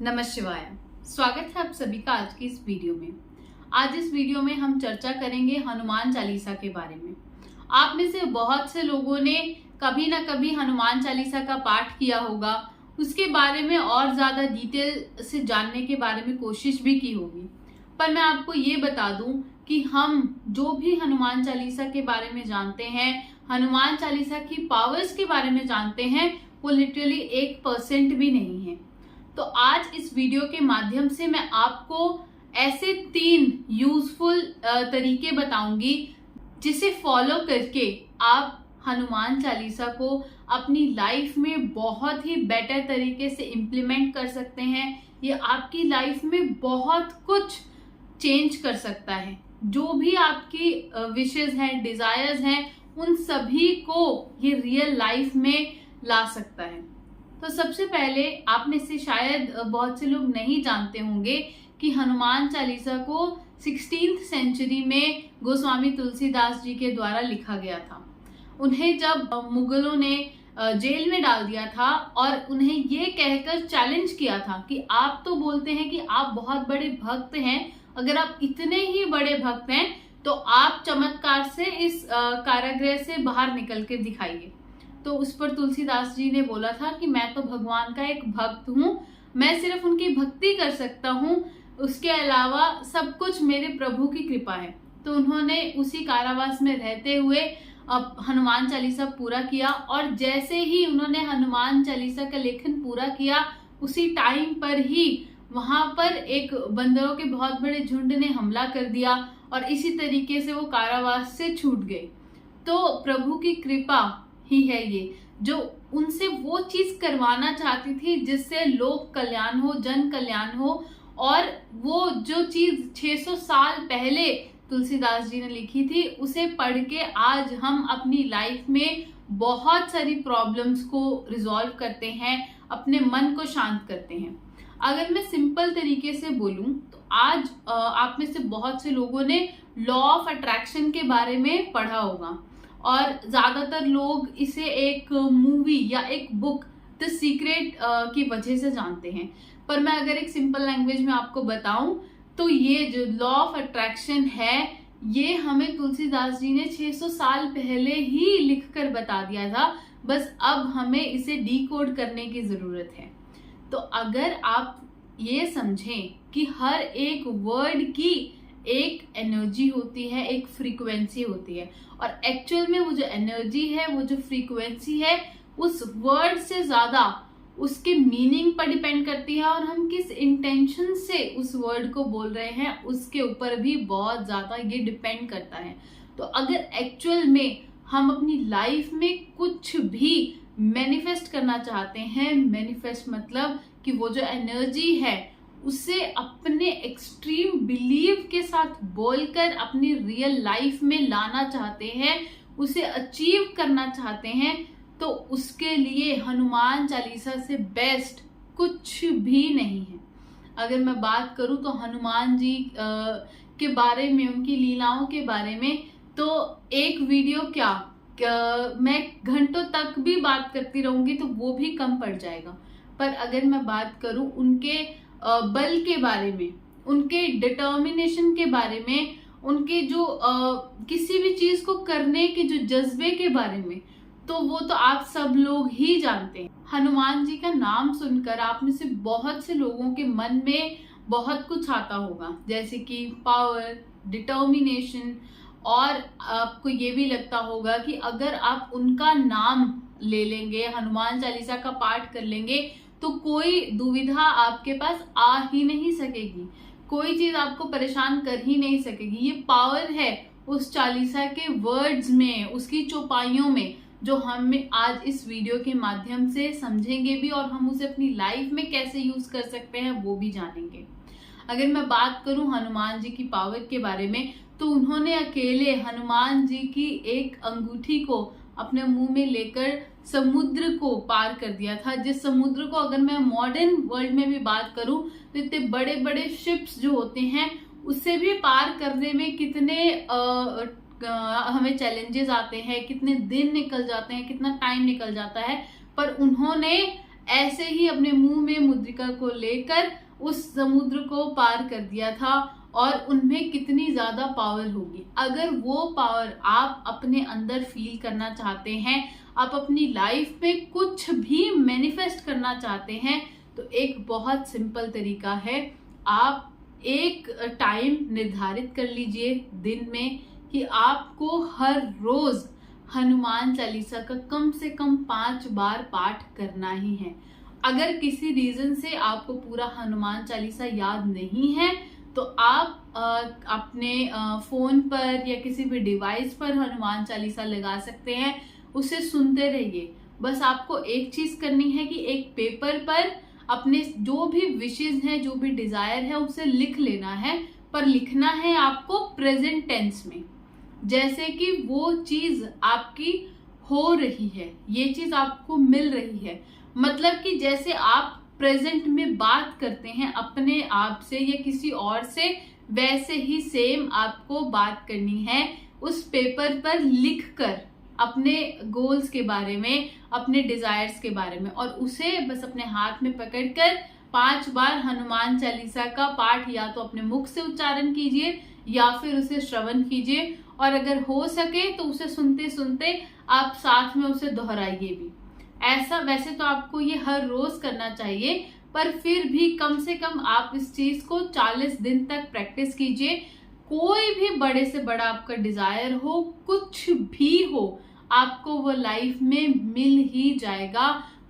नमः शिवाय। स्वागत है आप सभी का आज की इस वीडियो में। आज इस वीडियो में हम चर्चा करेंगे हनुमान चालीसा के बारे में। आप में से बहुत से लोगों ने कभी ना कभी हनुमान चालीसा का पाठ किया होगा, उसके बारे में और ज्यादा डिटेल से जानने के बारे में कोशिश भी की होगी। पर मैं आपको ये बता दूं कि हम जो भी हनुमान चालीसा के बारे में जानते हैं, हनुमान चालीसा की पावर्स के बारे में जानते हैं, वो लिटरली 1% भी नहीं है। तो आज इस वीडियो के माध्यम से मैं आपको ऐसे 3 यूजफुल तरीके बताऊंगी जिसे फॉलो करके आप हनुमान चालीसा को अपनी लाइफ में बहुत ही बेटर तरीके से इम्प्लीमेंट कर सकते हैं। ये आपकी लाइफ में बहुत कुछ चेंज कर सकता है। जो भी आपकी विशेस हैं, डिजायर्स हैं, उन सभी को ये रियल लाइफ में ला सकता है। तो सबसे पहले आप में से शायद बहुत से लोग नहीं जानते होंगे कि हनुमान चालीसा को 16th सेंचुरी में गोस्वामी तुलसीदास जी के द्वारा लिखा गया था। उन्हें जब मुगलों ने जेल में डाल दिया था और उन्हें ये कहकर चैलेंज किया था कि आप तो बोलते हैं कि आप बहुत बड़े भक्त हैं, अगर आप इतने ही बड़े भक्त हैं तो आप चमत्कार से इस कारागृह से बाहर निकल के दिखाइए। तो उस पर तुलसीदास जी ने बोला था कि मैं तो भगवान का एक भक्त हूँ, मैं सिर्फ उनकी भक्ति कर सकता हूँ, उसके अलावा सब कुछ मेरे प्रभु की कृपा है। तो उन्होंने उसी कारावास में रहते हुए अब हनुमान चालीसा पूरा किया और जैसे ही उन्होंने हनुमान चालीसा का लेखन पूरा किया, उसी टाइम पर ही वहां पर एक बंदरों के बहुत बड़े झुंड ने हमला कर दिया और इसी तरीके से वो कारावास से छूट गए। तो प्रभु की कृपा ही है ये, जो उनसे वो चीज करवाना चाहती थी जिससे लोक कल्याण हो, जन कल्याण हो। और वो जो चीज 600 साल पहले तुलसीदास जी ने लिखी थी, उसे पढ़ के आज हम अपनी लाइफ में बहुत सारी प्रॉब्लम्स को रिजॉल्व करते हैं, अपने मन को शांत करते हैं। अगर मैं सिंपल तरीके से बोलूं तो आज आप में से बहुत से लोगों ने लॉ ऑफ अट्रैक्शन के बारे में पढ़ा होगा और ज्यादातर लोग इसे एक मूवी या एक बुक द सीक्रेट की वजह से जानते हैं। पर मैं अगर एक सिंपल लैंग्वेज में आपको बताऊं तो ये जो लॉ ऑफ अट्रैक्शन है, ये हमें तुलसीदास जी ने 600 साल पहले ही लिखकर बता दिया था, बस अब हमें इसे डीकोड करने की जरूरत है। तो अगर आप ये समझें कि हर एक वर्ड की एक एनर्जी होती है, एक फ्रीक्वेंसी होती है, और एक्चुअल में वो जो एनर्जी है, वो जो फ्रीक्वेंसी है, उस वर्ड से ज्यादा उसके मीनिंग पर डिपेंड करती है और हम किस इंटेंशन से उस वर्ड को बोल रहे हैं उसके ऊपर भी बहुत ज्यादा ये डिपेंड करता है। तो अगर एक्चुअल में हम अपनी लाइफ में कुछ भी मैनिफेस्ट करना चाहते हैं, मैनिफेस्ट मतलब कि वो जो एनर्जी है उसे अपने एक्सट्रीम बिलीव के साथ बोलकर अपनी रियल लाइफ में लाना चाहते हैं, उसे अचीव करना चाहते हैं, तो उसके लिए हनुमान चालीसा से बेस्ट कुछ भी नहीं है। अगर मैं बात करूं तो हनुमान जी के बारे में, उनकी लीलाओं के बारे में, तो एक वीडियो क्या मैं घंटों तक भी बात करती रहूंगी तो वो भी कम पड़ जाएगा। पर अगर मैं बात करूं उनके बल के बारे में, उनके डिटर्मिनेशन के बारे में, उनके जो किसी भी चीज को करने के जो जज्बे के बारे में, तो वो तो आप सब लोग ही जानते हैं। हनुमान जी का नाम सुनकर आप में से बहुत से लोगों के मन में बहुत कुछ आता होगा, जैसे कि पावर, डिटर्मिनेशन, और आपको ये भी लगता होगा कि अगर आप उनका नाम ले लेंगे, हनुमान चालीसा का पाठ कर लेंगे, तो कोई दुविधा आपके पास आ ही नहीं सकेगी, कोई चीज आपको परेशान कर ही नहीं सकेगी। ये पावर है उस चालीसा के वर्ड्स में, उसकी चौपाइयों में, जो हम आज इस वीडियो के माध्यम से समझेंगे भी और हम उसे अपनी लाइफ में कैसे यूज कर सकते हैं वो भी जानेंगे। अगर मैं बात करूं हनुमान जी की पावर के बारे में, तो उन्होंने अकेले हनुमान जी की एक अंगूठी को अपने मुंह में लेकर समुद्र को पार कर दिया था। जिस समुद्र को अगर मैं मॉडर्न वर्ल्ड में भी बात करूं तो इतने बड़े बड़े शिप्स जो होते हैं उससे भी पार करने में कितने हमें चैलेंजेस आते हैं, कितने दिन निकल जाते हैं, कितना टाइम निकल जाता है, पर उन्होंने ऐसे ही अपने मुंह में मुद्रिका को लेकर उस समुद्र को पार कर दिया था। और उनमें कितनी ज्यादा पावर होगी। अगर वो पावर आप अपने अंदर फील करना चाहते हैं, आप अपनी लाइफ में कुछ भी मैनिफेस्ट करना चाहते हैं, तो एक बहुत सिंपल तरीका है। आप एक टाइम निर्धारित कर लीजिए दिन में कि आपको हर रोज हनुमान चालीसा का कम से कम 5 बार पाठ करना ही है। अगर किसी रीजन से आपको पूरा हनुमान चालीसा याद नहीं है तो आप अपने फोन पर या किसी भी डिवाइस पर हनुमान चालीसा लगा सकते हैं, उसे सुनते रहिए। बस आपको एक चीज करनी है कि एक पेपर पर अपने जो भी विशेष हैं, जो भी डिजायर है, उसे लिख लेना है। पर लिखना है आपको प्रेजेंट टेंस में, जैसे कि वो चीज आपकी हो रही है, ये चीज आपको मिल रही है। मतलब कि जैसे आप प्रेजेंट में बात करते हैं अपने आप से या किसी और से, वैसे ही सेम आपको बात करनी है उस पेपर पर लिखकर अपने गोल्स के बारे में, अपने डिजायर्स के बारे में, और उसे बस अपने हाथ में पकड़कर 5 बार हनुमान चालीसा का पाठ या तो अपने मुख से उच्चारण कीजिए या फिर उसे श्रवण कीजिए। और अगर हो सके तो उसे सुनते सुनते आप साथ में उसे दोहराइए भी। ऐसा वैसे तो आपको ये हर रोज करना चाहिए, पर फिर भी कम से कम आप इस चीज को 40 दिन तक प्रैक्टिस कीजिए। कोई भी बड़े से बड़ा आपका डिजायर हो, कुछ भी हो, आपको वो लाइफ में मिल ही जाएगा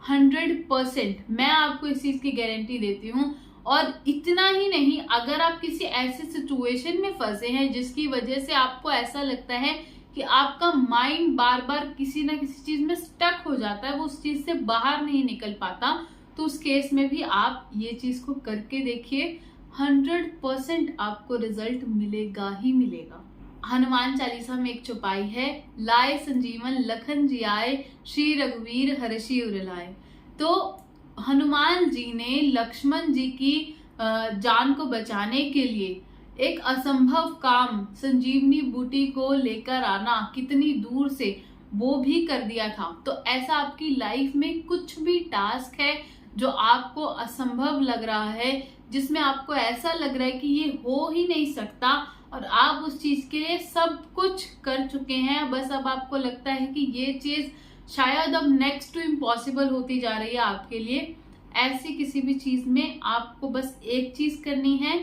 100%। मैं आपको इस चीज की गारंटी देती हूँ। और इतना ही नहीं, अगर आप किसी ऐसे सिचुएशन में फंसे हैं जिसकी वजह से आपको ऐसा लगता है कि आपका माइंड बार बार किसी ना किसी चीज में स्टक हो जाता है, वो उस चीज से बाहर नहीं निकल पाता, तो उस केस में भी आप ये चीज को करके देखिए। 100% आपको रिजल्ट मिलेगा ही मिलेगा। हनुमान चालीसा में एक चौपाई है, लाए संजीवन लखन जियाए, श्री रघुवीर हर्षि उर लाए। तो हनुमान जी ने लक्ष्मण जी की जान को बचाने के लिए एक असंभव काम, संजीवनी बूटी को लेकर आना कितनी दूर से, वो भी कर दिया था। तो ऐसा आपकी लाइफ में कुछ भी टास्क है जो आपको असंभव लग रहा है, जिसमें आपको ऐसा लग रहा है कि ये हो ही नहीं सकता, और आप उस चीज के लिए सब कुछ कर चुके हैं, बस अब आपको लगता है कि ये चीज शायद अब नेक्स्ट टू इम्पॉसिबल होती जा रही है आपके लिए। ऐसी किसी भी चीज में आपको बस एक चीज करनी है,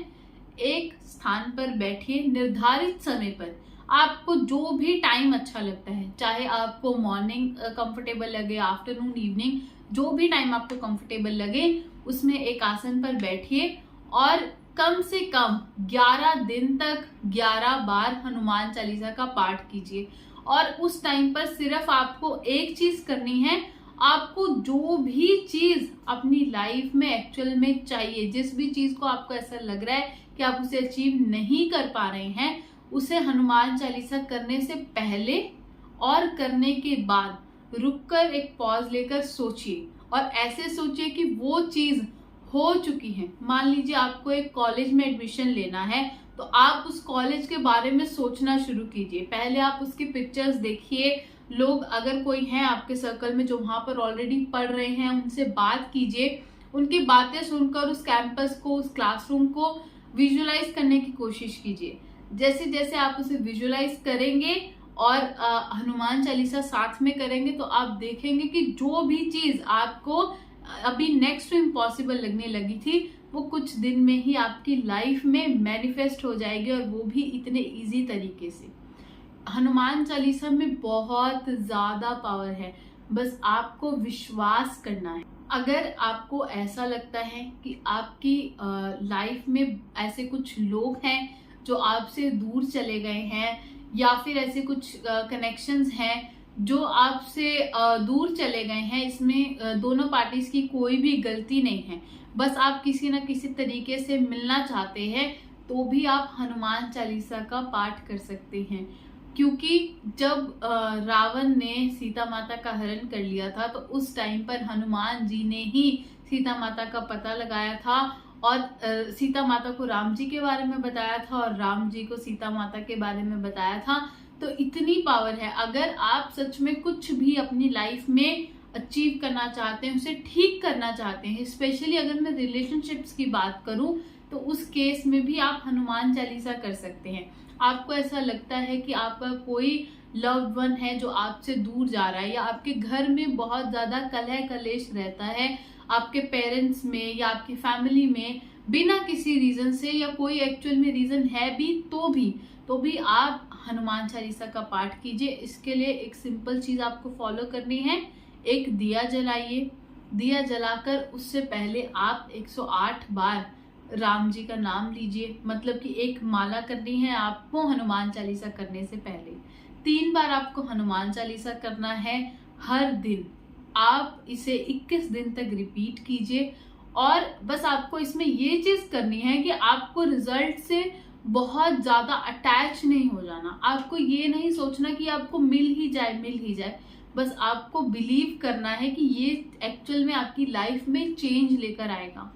एक स्थान पर बैठिए निर्धारित समय पर। आपको जो भी टाइम अच्छा लगता है, चाहे आपको मॉर्निंग कंफर्टेबल लगे, आफ्टरनून, इवनिंग, जो भी टाइम आपको कंफर्टेबल लगे, उसमें एक आसन पर बैठिए और कम से कम 11 दिन तक 11 बार हनुमान चालीसा का पाठ कीजिए। और उस टाइम पर सिर्फ आपको एक चीज करनी है, आपको जो भी चीज अपनी लाइफ में एक्चुअल में चाहिए, जिस भी चीज को आपको ऐसा लग रहा है कि आप उसे अचीव नहीं कर पा रहे हैं, उसे हनुमान चालीसा करने से पहले और करने के बाद रुककर एक पॉज लेकर सोचिए, और ऐसे सोचिए कि वो चीज हो चुकी है। मान लीजिए आपको एक कॉलेज में एडमिशन लेना है, तो आप उस कॉलेज के बारे में सोचना शुरू कीजिए। पहले आप उसकी पिक्चर्स देखिए, लोग अगर कोई हैं आपके सर्कल में जो वहां पर ऑलरेडी पढ़ रहे हैं, उनसे बात कीजिए, उनकी बातें सुनकर उस कैंपस को, उस क्लासरूम को विजुअलाइज करने की कोशिश कीजिए। जैसे जैसे आप उसे विजुअलाइज करेंगे और हनुमान चालीसा साथ में करेंगे, तो आप देखेंगे कि जो भी चीज आपको अभी नेक्स्ट टू इम्पॉसिबल लगने लगी थी, वो कुछ दिन में ही आपकी लाइफ में मैनिफेस्ट हो जाएगी, और वो भी इतने इजी तरीके से। हनुमान चालीसा में बहुत ज्यादा पावर है, बस आपको विश्वास करना है। अगर आपको ऐसा लगता है कि आपकी लाइफ में ऐसे कुछ लोग हैं जो आपसे दूर चले गए हैं, या फिर ऐसे कुछ कनेक्शंस हैं जो आपसे दूर चले गए हैं, इसमें दोनों पार्टीज की कोई भी गलती नहीं है, बस आप किसी न किसी तरीके से मिलना चाहते हैं, तो भी आप हनुमान चालीसा का पाठ कर सकते हैं। क्योंकि जब रावण ने सीता माता का हरण कर लिया था, तो उस टाइम पर हनुमान जी ने ही सीता माता का पता लगाया था, और सीता माता को राम जी के बारे में बताया था, और राम जी को सीता माता के बारे में बताया था। तो इतनी पावर है। अगर आप सच में कुछ भी अपनी लाइफ में अचीव करना चाहते हैं, उसे ठीक करना चाहते हैं, स्पेशली अगर मैं रिलेशनशिप्स की बात करूं तो उस केस में भी आप हनुमान चालीसा कर सकते हैं। आपको ऐसा लगता है कि आपका कोई लव्ड वन है जो आपसे दूर जा रहा है, या आपके घर में बहुत ज्यादा कलह कलेश रहता है, आपके पेरेंट्स में या आपकी फैमिली में बिना किसी रीजन से, या कोई एक्चुअल में रीजन है भी तो भी आप हनुमान चालीसा का पाठ कीजिए। इसके लिए एक सिंपल चीज आपको फॉलो करनी है। एक दिया जलाइए, दिया जलाकर उससे पहले आप 108 बार राम जी का नाम लीजिए, मतलब कि एक माला करनी है आपको हनुमान चालीसा करने से पहले। 3 बार आपको हनुमान चालीसा करना है हर दिन। आप इसे 21 दिन तक रिपीट कीजिए, और बस आपको इसमें ये चीज करनी है कि आपको रिजल्ट से बहुत ज्यादा अटैच नहीं हो जाना। आपको ये नहीं सोचना कि आपको मिल ही जाए, बस आपको बिलीव करना है कि ये एक्चुअल में आपकी लाइफ में चेंज लेकर आएगा।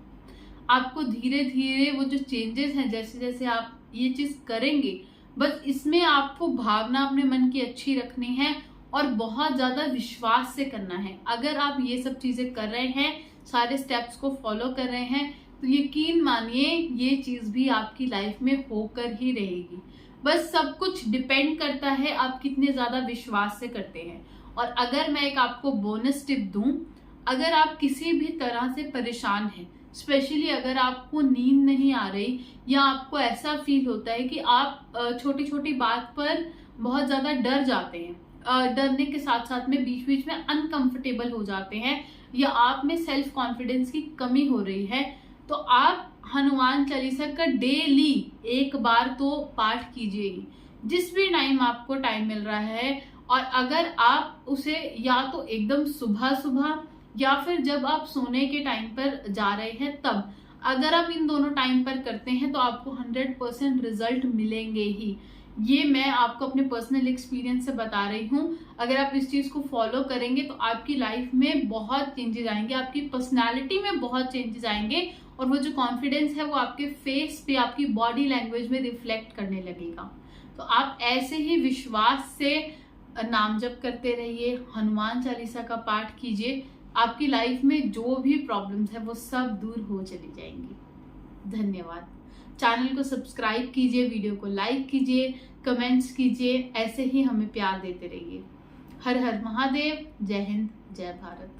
आपको धीरे धीरे वो जो चेंजेस हैं, जैसे जैसे आप ये चीज करेंगे, बस इसमें आपको भावना अपने मन की अच्छी रखनी है और बहुत ज्यादा विश्वास से करना है। अगर आप ये सब चीजें कर रहे हैं, सारे स्टेप्स को फॉलो कर रहे हैं, तो यकीन मानिए ये चीज भी आपकी लाइफ में होकर ही रहेगी। बस सब कुछ डिपेंड करता है आप कितने ज्यादा विश्वास से करते हैं। और अगर मैं एक आपको बोनस टिप दूं, अगर आप किसी भी तरह से परेशान हैं, स्पेशली अगर आपको नींद नहीं आ रही, या आपको ऐसा फील होता है कि आप छोटी छोटी बात पर बहुत ज्यादा डर जाते हैं, डरने के साथ साथ में बीच बीच में अनकंफर्टेबल हो जाते हैं, या आप में सेल्फ कॉन्फिडेंस की कमी हो रही है, तो आप हनुमान चालीसा का डेली 1 बार तो पाठ कीजिए ही, जिस भी टाइम आपको टाइम मिल रहा है। और अगर आप उसे या तो एकदम सुबह सुबह, या फिर जब आप सोने के टाइम पर जा रहे हैं तब, अगर आप इन दोनों टाइम पर करते हैं तो आपको 100% रिजल्ट मिलेंगे ही। ये मैं आपको अपने पर्सनल एक्सपीरियंस से बता रही हूँ। अगर आप इस चीज को फॉलो करेंगे तो आपकी लाइफ में बहुत चेंजेस आएंगे, आपकी पर्सनालिटी में बहुत चेंजेस आएंगे, और वो जो कॉन्फिडेंस है वो आपके फेस पे, आपकी बॉडी लैंग्वेज में रिफ्लेक्ट करने लगेगा। तो आप ऐसे ही विश्वास से नाम जप करते रहिए, हनुमान चालीसा का पाठ कीजिए। आपकी लाइफ में जो भी प्रॉब्लम्स है वो सब दूर हो चली जाएंगी। धन्यवाद। चैनल को सब्सक्राइब कीजिए, वीडियो को लाइक कीजिए, कमेंट्स कीजिए, ऐसे ही हमें प्यार देते रहिए। हर हर महादेव। जय हिंद, जय भारत।